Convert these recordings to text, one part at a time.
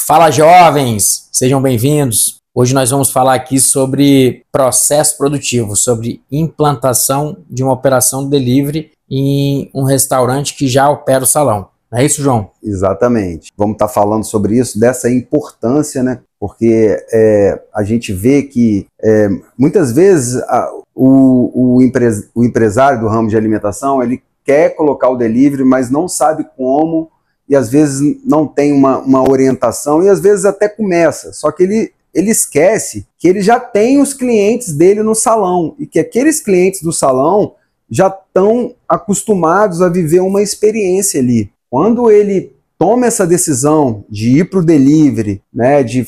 Fala, jovens! Sejam bem-vindos. Hoje nós vamos falar aqui sobre processo produtivo, sobre implantação de uma operação de delivery em um restaurante que já opera o salão. Não é isso, João? Exatamente. Vamos estar falando sobre isso, dessa importância, né? Porque a gente vê que muitas vezes o empresário do ramo de alimentação, ele quer colocar o delivery, mas não sabe como, e às vezes não tem uma orientação, e às vezes até começa, só que ele esquece que ele já tem os clientes dele no salão, e que aqueles clientes do salão já estão acostumados a viver uma experiência ali. Quando ele toma essa decisão de ir para o delivery, né, de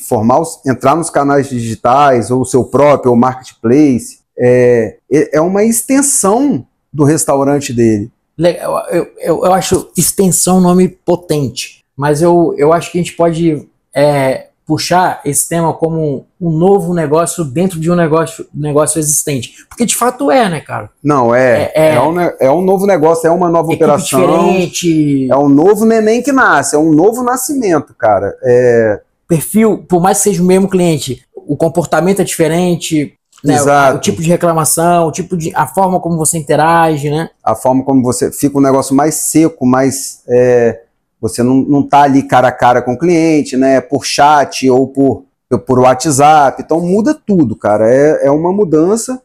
entrar nos canais digitais, ou o seu próprio, ou marketplace, é uma extensão do restaurante dele. Eu acho extensão um nome potente, mas eu acho que a gente pode puxar esse tema como um novo negócio dentro de um negócio existente. Porque de fato né, cara? Não, é um novo negócio, é uma nova operação. Diferente. É um novo neném que nasce, é um novo nascimento, cara. Perfil, por mais que seja o mesmo cliente, o comportamento é diferente. Né, o tipo de reclamação, a forma como você interage, né? A forma como você fica um negócio mais seco, mais você não tá ali cara a cara com o cliente, né? Por chat ou por WhatsApp. Então muda tudo, cara. É uma mudança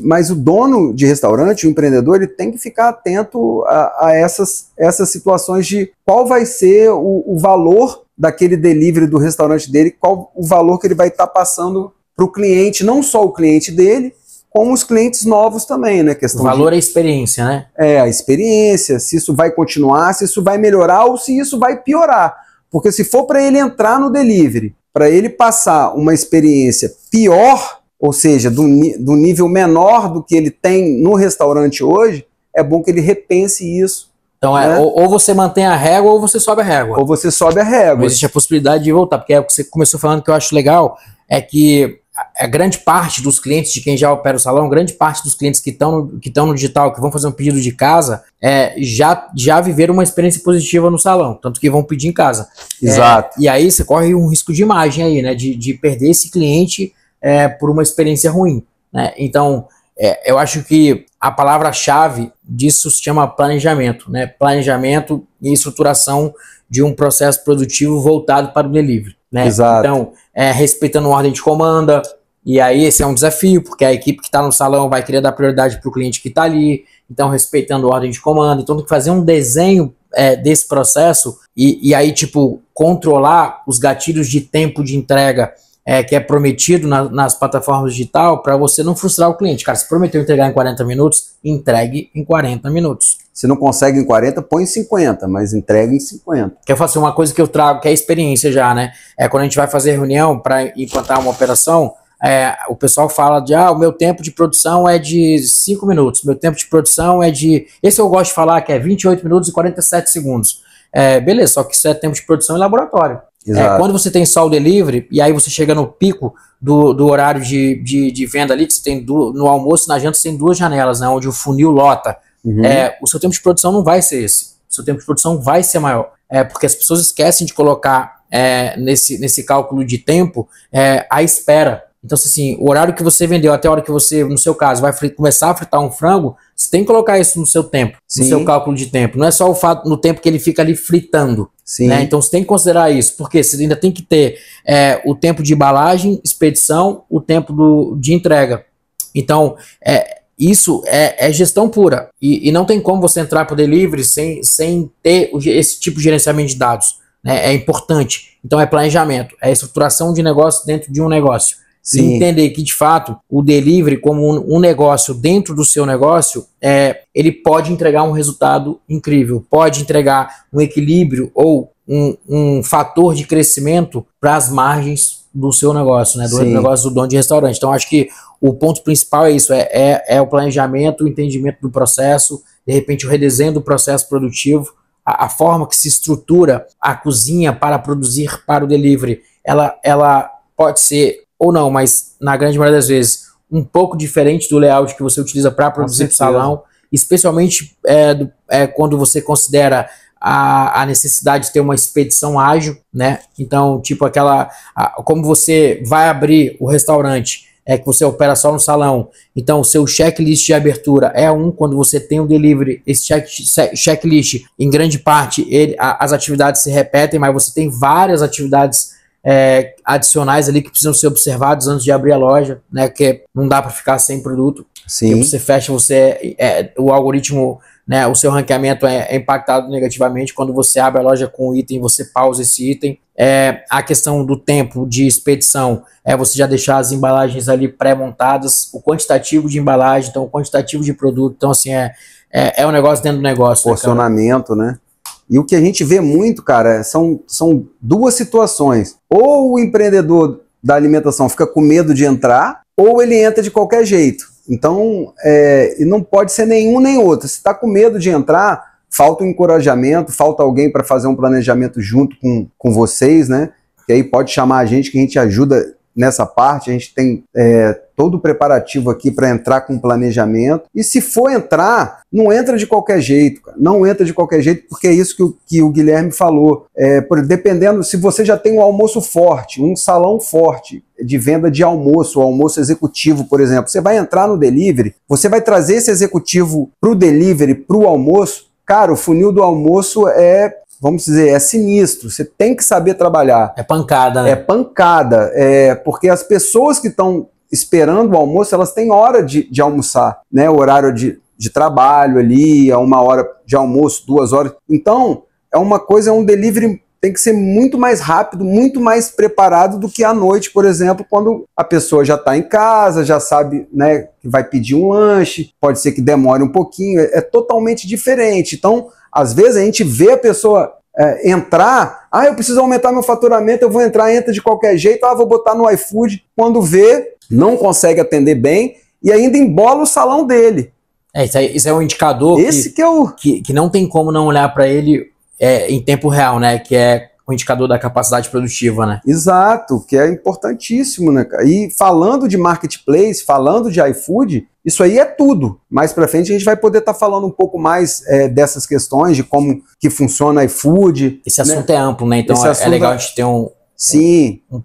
mas o dono de restaurante, o empreendedor, ele tem que ficar atento a essas situações de qual vai ser o valor daquele delivery do restaurante dele, qual o valor que ele vai estar passando para o cliente, não só o cliente dele, como os clientes novos também, né? O valor é a experiência, né? A experiência, se isso vai continuar, se isso vai melhorar ou se isso vai piorar. Porque se for para ele entrar no delivery, para ele passar uma experiência pior, ou seja, do nível menor do que ele tem no restaurante hoje, é bom que ele repense isso. Então ou você mantém a régua ou você sobe a régua. Ou você sobe a régua. Não existe a possibilidade de voltar, porque é o que você começou falando que eu acho legal, é que a grande parte dos clientes de quem já opera o salão, grande parte dos clientes que estão no digital, que vão fazer um pedido de casa, já viveram uma experiência positiva no salão, tanto que vão pedir em casa. Exato. E aí você corre um risco de imagem aí, né? De perder esse cliente por uma experiência ruim, né? Então, eu acho que a palavra-chave disso se chama planejamento, né? Planejamento e estruturação de um processo produtivo voltado para o delivery, né? Exato. Então, respeitando ordem de comanda, e aí esse é um desafio, porque a equipe que está no salão vai querer dar prioridade para o cliente que está ali, então respeitando ordem de comanda, então tem que fazer um desenho desse processo, e aí, tipo, controlar os gatilhos de tempo de entrega que é prometido nas plataformas digital, para você não frustrar o cliente. Cara, se prometeu entregar em 40 minutos, entregue em 40 minutos. Se não consegue em 40, põe em 50, mas entrega em 50. Quer fazer uma coisa que eu trago, que é experiência já, né? Quando a gente vai fazer reunião para implantar uma operação, o pessoal fala o meu tempo de produção é de 5 minutos, meu tempo de produção esse eu gosto de falar, que é 28 minutos e 47 segundos. Beleza, só que isso é tempo de produção em laboratório. Quando você tem só o delivery, e aí você chega no pico do horário de venda ali, que você tem no almoço e na janta você tem duas janelas, né, onde o funil lota. Uhum. O seu tempo de produção não vai ser esse. O seu tempo de produção vai ser maior. Porque as pessoas esquecem de colocar nesse cálculo de tempo a espera. Então, assim, o horário que você vendeu até a hora que você, no seu caso, vai começar a fritar um frango, você tem que colocar isso no seu tempo, no seu cálculo de tempo. Não é só o fato no tempo que ele fica ali fritando. Né? Então, você tem que considerar isso, porque você ainda tem que ter o tempo de embalagem, expedição, o tempo de entrega. Então, isso é gestão pura. E não tem como você entrar para o delivery sem ter esse tipo de gerenciamento de dados. Né? É importante. Então, é planejamento, é estruturação de negócio dentro de um negócio. E entender que, de fato, o delivery como um negócio dentro do seu negócio, ele pode entregar um resultado incrível, pode entregar um equilíbrio ou um fator de crescimento para as margens do seu negócio, né, do negócio do dono de restaurante. Então, acho que o ponto principal é isso, é o planejamento, o entendimento do processo, de repente o redesenho do processo produtivo, a forma que se estrutura a cozinha para produzir para o delivery, ela pode ser ou não, mas na grande maioria das vezes um pouco diferente do layout que você utiliza para produzir para o salão, especialmente quando você considera a necessidade de ter uma expedição ágil, né? Então, tipo como você vai abrir o restaurante, que você opera só no salão, então o seu checklist de abertura quando você tem o delivery, esse checklist, em grande parte, as atividades se repetem, mas você tem várias atividades adicionais ali que precisam ser observados antes de abrir a loja, né? Que não dá para ficar sem produto. Sim. Você fecha, o algoritmo, né? O seu ranqueamento é impactado negativamente quando você abre a loja com um item, você pausa esse item. A questão do tempo de expedição você já deixar as embalagens ali pré-montadas, o quantitativo de embalagem, então o quantitativo de produto, então assim um negócio dentro do negócio. Porcionamento, né? E o que a gente vê muito, cara, são duas situações. Ou o empreendedor da alimentação fica com medo de entrar, ou ele entra de qualquer jeito. Então, e não pode ser nenhum nem outro. Se está com medo de entrar, falta um encorajamento, falta alguém para fazer um planejamento junto com vocês, né? Que aí pode chamar a gente, que a gente ajuda nessa parte. A gente tem todo o preparativo aqui para entrar com planejamento. E se for entrar, não entra de qualquer jeito, cara. Não entra de qualquer jeito, porque é isso que o Guilherme falou. Dependendo, se você já tem um almoço forte, um salão forte de venda de almoço, almoço executivo, por exemplo, você vai entrar no delivery, você vai trazer esse executivo para o delivery, para o almoço. Cara, o funil do almoço vamos dizer, é sinistro. Você tem que saber trabalhar. É pancada, né? É pancada. Porque as pessoas que estão esperando o almoço, elas têm hora de almoçar, né? O horário de trabalho ali, 1 hora de almoço, 2 horas. Então, um delivery tem que ser muito mais rápido, muito mais preparado do que à noite, por exemplo, quando a pessoa já está em casa, já sabe, né, que vai pedir um lanche, pode ser que demore um pouquinho, é totalmente diferente. Então, às vezes a gente vê a pessoa entrar, eu preciso aumentar meu faturamento, eu vou entra de qualquer jeito, vou botar no iFood, quando vê, não consegue atender bem e ainda embola o salão dele. Isso é um indicador que não tem como não olhar para ele em tempo real, né? Que é o indicador da capacidade produtiva, né? Exato, que é importantíssimo, né, cara? E falando de marketplace, falando de iFood, isso aí é tudo. Mais pra frente a gente vai poder estar falando um pouco mais dessas questões, de como que funciona iFood. Esse assunto é amplo, né? Então é legal a gente ter um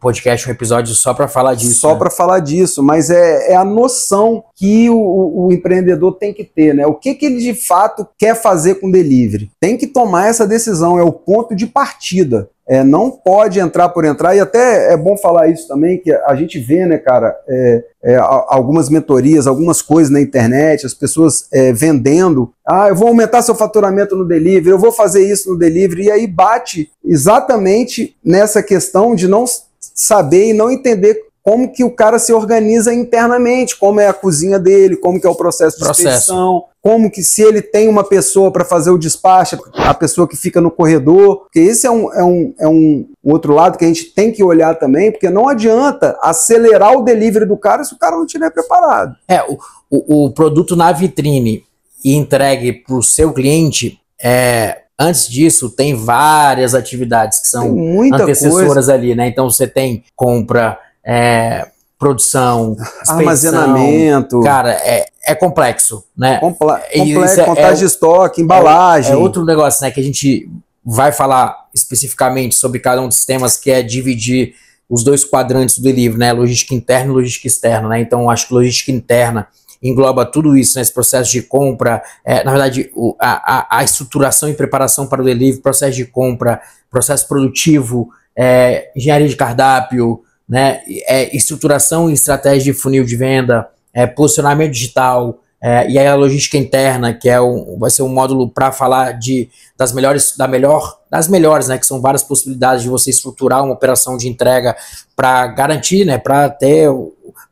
podcast, um episódio só para falar disso. Só para falar disso, mas é a noção que o empreendedor tem que ter, né? O que ele de fato quer fazer com delivery. Tem que tomar essa decisão, é o ponto de partida. Não pode entrar por entrar, e até é bom falar isso também, que a gente vê, né, cara, algumas mentorias, algumas coisas na internet, as pessoas vendendo, eu vou aumentar seu faturamento no delivery, eu vou fazer isso no delivery, e aí bate exatamente nessa questão de não saber e não entender como que o cara se organiza internamente, como é a cozinha dele, como que é o processo de expedição, como que se ele tem uma pessoa para fazer o despacho, a pessoa que fica no corredor, porque esse é um outro lado que a gente tem que olhar também, porque não adianta acelerar o delivery do cara se o cara não estiver preparado. O produto na vitrine e entregue para o seu cliente, antes disso tem várias atividades que são antecessoras ali, né? Então você tem compra, produção, armazenamento. Cara, é complexo, né? Complexo, contagem de estoque, embalagem. É outro negócio, né, que a gente vai falar especificamente sobre cada um dos temas, que é dividir os 2 quadrantes do delivery, né? Logística interna e logística externa, né? Então, acho que logística interna engloba tudo isso, né? Esse processo de compra, na verdade, a estruturação e preparação para o delivery, processo de compra, processo produtivo, engenharia de cardápio, né? Estruturação e estratégia de funil de venda, posicionamento digital, e aí a logística interna, que vai ser um módulo para falar das melhores, né? Que são várias possibilidades de você estruturar uma operação de entrega para garantir, né? Para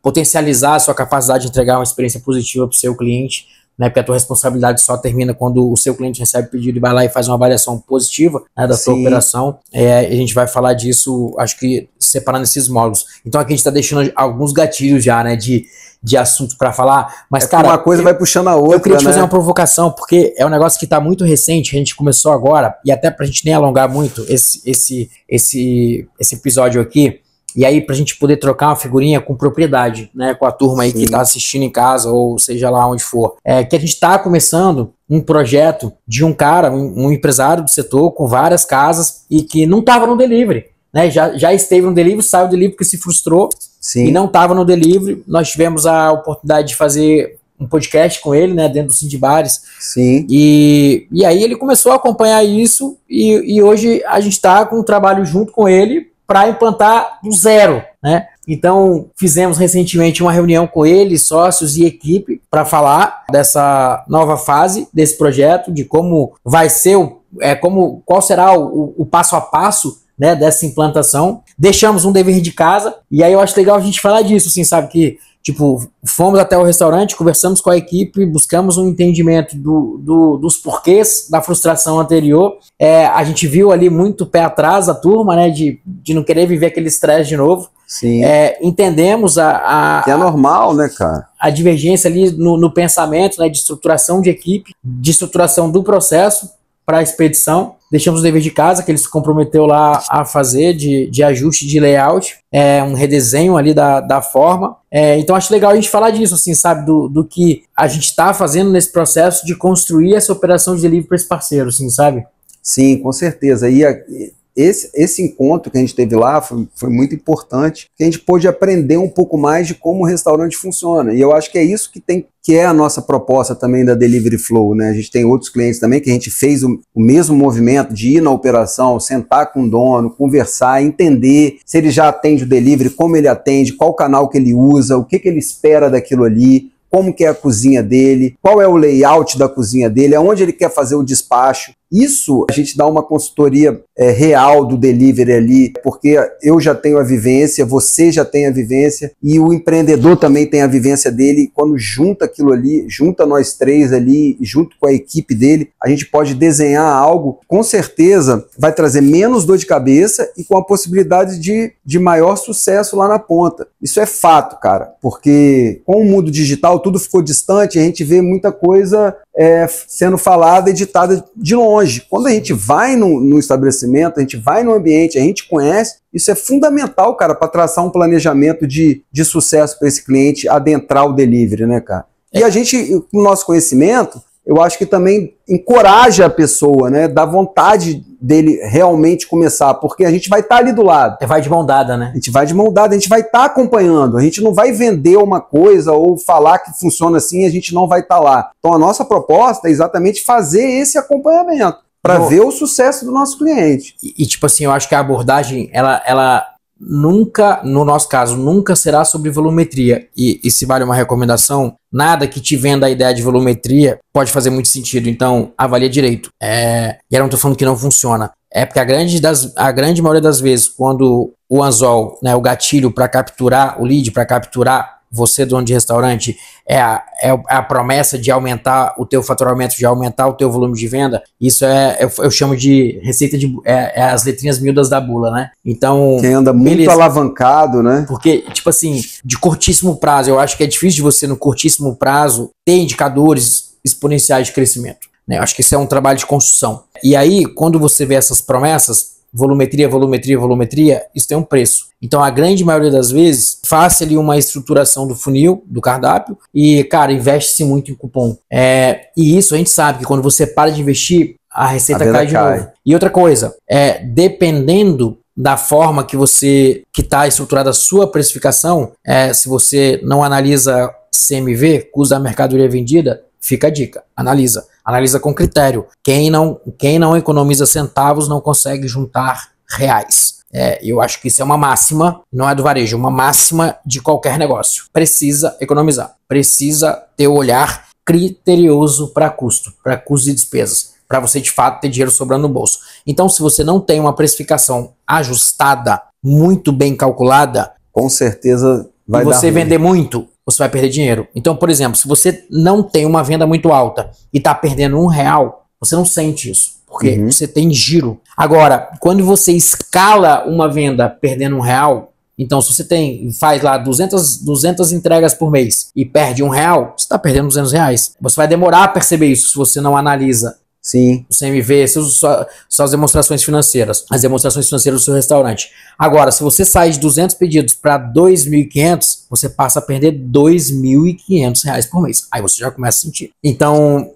potencializar a sua capacidade de entregar uma experiência positiva para o seu cliente, né? Porque a tua responsabilidade só termina quando o seu cliente recebe o pedido e vai lá e faz uma avaliação positiva, né, da sua operação. A gente vai falar disso, acho que separando esses módulos. Então aqui a gente está deixando alguns gatilhos já, né, de assunto para falar, mas cara, uma coisa vai puxando a outra. Eu queria te fazer uma provocação, porque é um negócio que está muito recente, a gente começou agora, e até para a gente nem alongar muito esse episódio aqui, E aí, pra gente poder trocar uma figurinha com propriedade, né, com a turma aí que tá assistindo em casa, ou seja lá onde for, que a gente tá começando um projeto de um cara, um empresário do setor, com várias casas, e que não tava no delivery, né, já esteve no delivery, saiu do delivery porque se frustrou, e não tava no delivery. Nós tivemos a oportunidade de fazer um podcast com ele, né, dentro do Sindibares. Sim. E aí ele começou a acompanhar isso, e hoje a gente tá com um trabalho junto com ele para implantar do zero, né? Então, fizemos recentemente uma reunião com ele, sócios e equipe, para falar dessa nova fase desse projeto, de como vai ser, qual será o passo a passo, né, dessa implantação. Deixamos um dever de casa, e aí eu acho legal a gente falar disso, assim, sabe, que tipo, fomos até o restaurante, conversamos com a equipe, buscamos um entendimento dos porquês da frustração anterior. A gente viu ali muito pé atrás da turma, né, de não querer viver aquele estresse de novo. Sim. Entendemos que é normal, né, cara? A divergência ali no pensamento, né, de estruturação de equipe, de estruturação do processo para a expedição. Deixamos o dever de casa que ele se comprometeu lá a fazer de ajuste de layout, um redesenho ali da forma. Então acho legal a gente falar disso, assim, sabe, do que a gente está fazendo nesse processo de construir essa operação de delivery para esse parceiro, assim, sabe? Sim, com certeza. E esse encontro que a gente teve lá foi muito importante, que a gente pôde aprender um pouco mais de como o restaurante funciona. E eu acho que é isso que é a nossa proposta também da Delivery Flow, né? A gente tem outros clientes também que a gente fez o mesmo movimento de ir na operação, sentar com o dono, conversar, entender se ele já atende o delivery, como ele atende, qual canal que ele usa, o que ele espera daquilo ali, como que é a cozinha dele, qual é o layout da cozinha dele, aonde ele quer fazer o despacho. Isso a gente dá uma consultoria real do delivery ali, porque eu já tenho a vivência, você já tem a vivência e o empreendedor também tem a vivência dele. Quando junta aquilo ali, junta nós três ali, junto com a equipe dele, a gente pode desenhar algo, com certeza vai trazer menos dor de cabeça e com a possibilidade de maior sucesso lá na ponta. Isso é fato, cara, porque com o mundo digital tudo ficou distante, a gente vê muita coisa sendo falada e ditada de longe. Quando a gente vai no estabelecimento, a gente vai no ambiente, a gente conhece, isso é fundamental, cara, para traçar um planejamento de sucesso para esse cliente adentrar o delivery, né, cara? E a gente, com o nosso conhecimento, eu acho que também encoraja a pessoa, né? Dá vontade dele realmente começar, porque a gente vai estar ali do lado. Vai de mão dada, né? A gente vai de mão dada, a gente vai estar acompanhando, a gente não vai vender uma coisa ou falar que funciona assim, a gente não vai estar lá. Então a nossa proposta é exatamente fazer esse acompanhamento, para ver o sucesso do nosso cliente. E tipo assim, eu acho que a abordagem, ela nunca, no nosso caso, nunca será sobre volumetria. E se vale uma recomendação, nada que te venda a ideia de volumetria pode fazer muito sentido. Então, avalia direito. E eu não tô falando que não funciona. Porque a grande maioria das vezes, quando o anzol, né, o gatilho para capturar o lead, para capturar você, dono de restaurante, é a promessa de aumentar o teu faturamento, de aumentar o teu volume de venda, isso eu chamo de receita de as letrinhas miúdas da bula, né? Então, quem anda muito alavancado, né? Porque, tipo assim, de curtíssimo prazo, eu acho que é difícil de você, no curtíssimo prazo, ter indicadores exponenciais de crescimento, né? Eu acho que isso é um trabalho de construção. E aí, quando você vê essas promessas, volumetria, volumetria, volumetria, isso tem um preço. Então, a grande maioria das vezes, faça ali uma estruturação do funil, do cardápio, e, cara, investe-se muito em cupom. E isso a gente sabe que quando você para de investir, a receita cai de novo. E outra coisa, dependendo da forma que está estruturada a sua precificação, se você não analisa CMV, custo da mercadoria vendida, fica a dica, analisa com critério. Quem não economiza centavos não consegue juntar reais. Eu acho que isso é uma máxima, não é do varejo, uma máxima de qualquer negócio. Precisa economizar, precisa ter o olhar criterioso para custo e despesas, para você de fato ter dinheiro sobrando no bolso. Então, se você não tem uma precificação ajustada, muito bem calculada, com certeza vai dar ruim. E você vender muito, você vai perder dinheiro. Então, por exemplo, se você não tem uma venda muito alta e está perdendo R$1, você não sente isso, porque você tem giro. Agora, quando você escala uma venda perdendo R$1, então se você faz lá 200 entregas por mês e perde R$1, você está perdendo R$200. Você vai demorar a perceber isso se você não analisa Sim. O CMV, suas demonstrações financeiras, as demonstrações financeiras do seu restaurante. Agora, se você sai de 200 pedidos para 2.500, você passa a perder R$2.500 por mês. Aí você já começa a sentir. Então,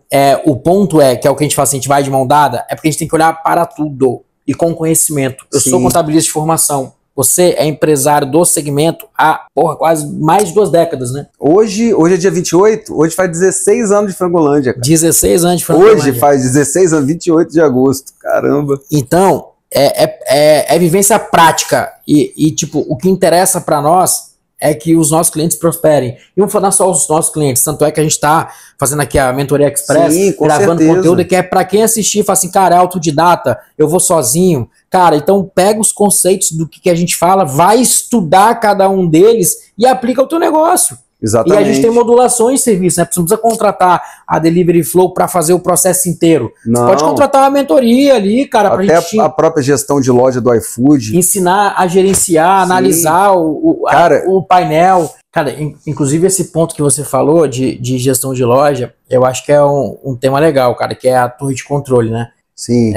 o ponto que é o que a gente fala assim, a gente vai de mão dada, é porque a gente tem que olhar para tudo e com conhecimento. Eu sou contabilista de formação. Você é empresário do segmento há, quase mais de 2 décadas, né? Hoje é dia 28, hoje faz 16 anos de Frangolândia, cara. 16 anos de Frangolândia. Hoje faz 16 anos, 28 de agosto, caramba. Então, é vivência prática e tipo, o que interessa para nós é que os nossos clientes prosperem. E não falar só os nossos clientes, tanto é que a gente está fazendo aqui a Mentoria Express, gravando conteúdo que é para quem assistir e falar assim, cara, é autodidata, eu vou sozinho. Cara, então pega os conceitos do que a gente fala, vai estudar cada um deles e aplica ao teu negócio. Exatamente. E a gente tem modulações de serviço, né? Você não precisa contratar a Delivery Flow para fazer o processo inteiro. Não. Você pode contratar uma mentoria ali, cara, pra até gente a própria gestão de loja do iFood. Ensinar a gerenciar, analisar o painel. Cara, inclusive esse ponto que você falou de gestão de loja, eu acho que é um tema legal, cara, que é a torre de controle, né? Sim.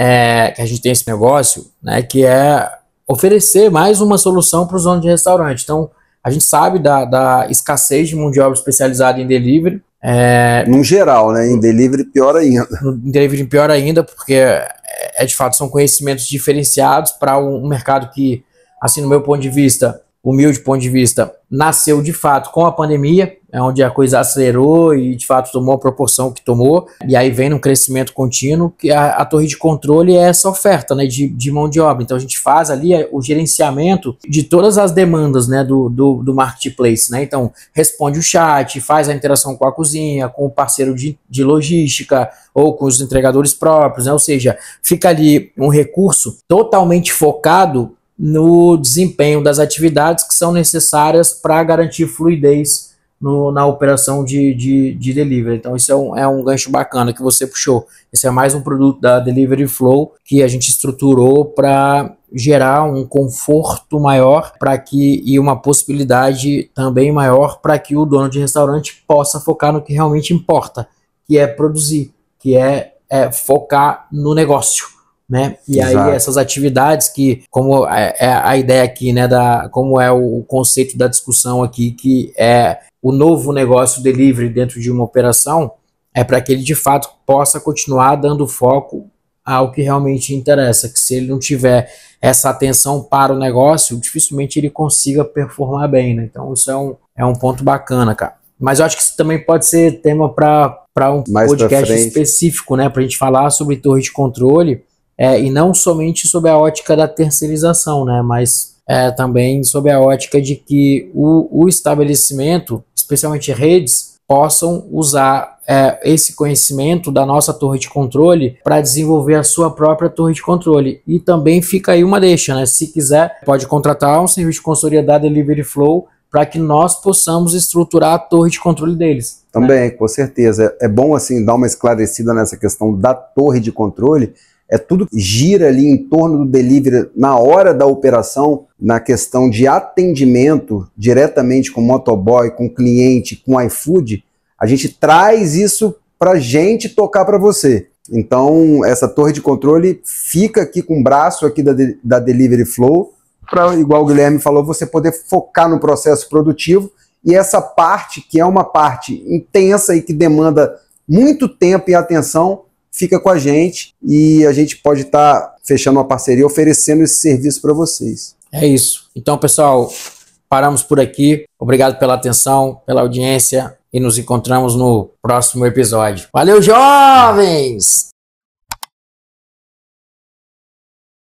Que a gente tem esse negócio, né, que é oferecer mais uma solução para os donos de restaurante. Então, a gente sabe da escassez de mão de obra especializada em delivery. No geral, né? Em delivery pior ainda. Em delivery pior ainda, porque de fato são conhecimentos diferenciados para um mercado que, assim, no meu ponto de vista, humilde ponto de vista, nasceu de fato com a pandemia, onde a coisa acelerou e de fato tomou a proporção que tomou, e aí vem num crescimento contínuo, que a torre de controle é essa oferta, né, de mão de obra. Então a gente faz ali o gerenciamento de todas as demandas, né, do marketplace, né? Então responde o chat, faz a interação com a cozinha, com o parceiro de logística ou com os entregadores próprios, né? Ou seja, fica ali um recurso totalmente focado no desempenho das atividades que são necessárias para garantir fluidez na operação de delivery. Então isso é um gancho bacana que você puxou. Esse é mais um produto da Delivery Flow que a gente estruturou para gerar um conforto maior e uma possibilidade também maior para que o dono de restaurante possa focar no que realmente importa, que é produzir, que é focar no negócio. Né? E Exato. Aí essas atividades que, como a ideia aqui, né, como é o conceito da discussão aqui, que é o novo negócio delivery dentro de uma operação, é para que ele de fato possa continuar dando foco ao que realmente interessa, que se ele não tiver essa atenção para o negócio, dificilmente ele consiga performar bem, né? Então isso é um ponto bacana, cara. Mas eu acho que isso também pode ser tema para um mais podcast específico, né, para a gente falar sobre torre de controle, e não somente sob a ótica da terceirização, né, mas também sob a ótica de que o estabelecimento, especialmente redes, possam usar esse conhecimento da nossa torre de controle para desenvolver a sua própria torre de controle. E também fica aí uma deixa, né? Se quiser, pode contratar um serviço de consultoria da Delivery Flow para que nós possamos estruturar a torre de controle deles. Também, né? Com certeza. É bom assim dar uma esclarecida nessa questão da torre de controle. Tudo que gira ali em torno do delivery na hora da operação, na questão de atendimento diretamente com o motoboy, com o cliente, com o iFood, a gente traz isso para a gente tocar para você. Então, essa torre de controle fica aqui com o braço aqui da Delivery Flow, para, igual o Guilherme falou, você poder focar no processo produtivo, e essa parte, que é uma parte intensa e que demanda muito tempo e atenção, fica com a gente e a gente pode estar fechando uma parceria, oferecendo esse serviço para vocês. É isso. Então, pessoal, paramos por aqui. Obrigado pela atenção, pela audiência e nos encontramos no próximo episódio. Valeu, jovens!